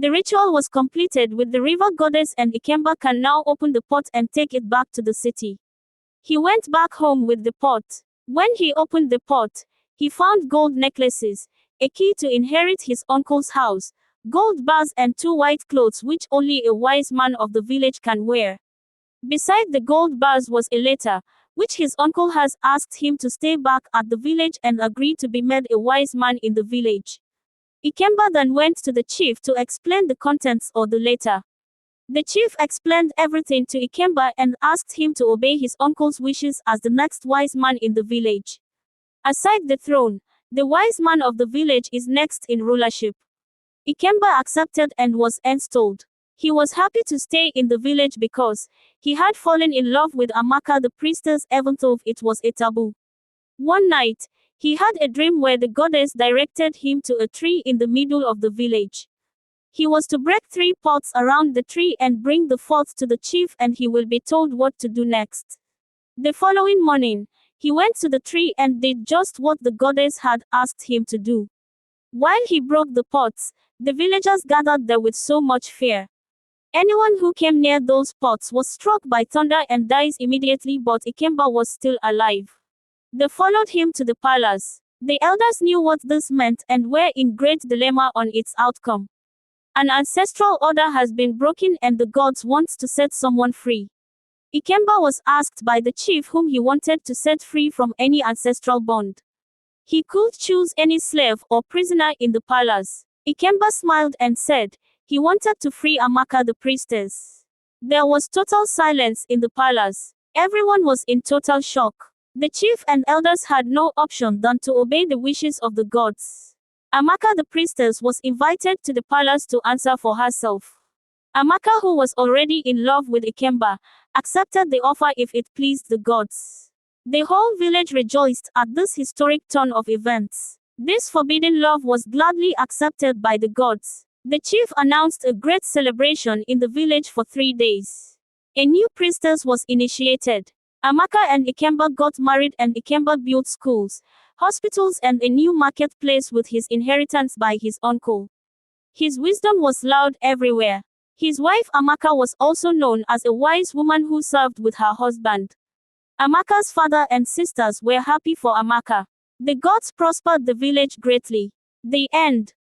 The ritual was completed with the river goddess, and Ijeamaka can now open the pot and take it back to the city. He went back home with the pot. When he opened the pot, he found gold necklaces, a key to inherit his uncle's house, gold bars and 2 white clothes which only a wise man of the village can wear. Beside the gold bars was a letter, which his uncle has asked him to stay back at the village and agree to be made a wise man in the village. Ijeamaka then went to the chief to explain the contents of the letter. The chief explained everything to Ijeamaka and asked him to obey his uncle's wishes as the next wise man in the village. Aside the throne, the wise man of the village is next in rulership. Ijeamaka accepted and was installed. He was happy to stay in the village because he had fallen in love with Ijeamaka the priestess, even though it was a taboo. One night, he had a dream where the goddess directed him to a tree in the middle of the village. He was to break 3 pots around the tree and bring the 4th to the chief, and he will be told what to do next. The following morning, he went to the tree and did just what the goddess had asked him to do. While he broke the pots, the villagers gathered there with so much fear. Anyone who came near those pots was struck by thunder and dies immediately, but Ijeamaka was still alive. They followed him to the palace. The elders knew what this meant and were in great dilemma on its outcome. An ancestral order has been broken and the gods want to set someone free. Ijeamaka was asked by the chief whom he wanted to set free from any ancestral bond. He could choose any slave or prisoner in the palace. Ijeamaka smiled and said he wanted to free Ijeamaka the priestess. There was total silence in the palace. Everyone was in total shock. The chief and elders had no option than to obey the wishes of the gods. Ijeamaka the priestess was invited to the palace to answer for herself. Ijeamaka, who was already in love with Ijeamaka, accepted the offer if it pleased the gods. The whole village rejoiced at this historic turn of events. This forbidden love was gladly accepted by the gods. The chief announced a great celebration in the village for 3 days. A new priestess was initiated. Ijeamaka and Ijeamaka got married, and Ijeamaka built schools, hospitals and a new marketplace with his inheritance by his uncle. His wisdom was loud everywhere. His wife Ijeamaka was also known as a wise woman who served with her husband. Ijeamaka's father and sisters were happy for Ijeamaka. The gods prospered the village greatly. The end.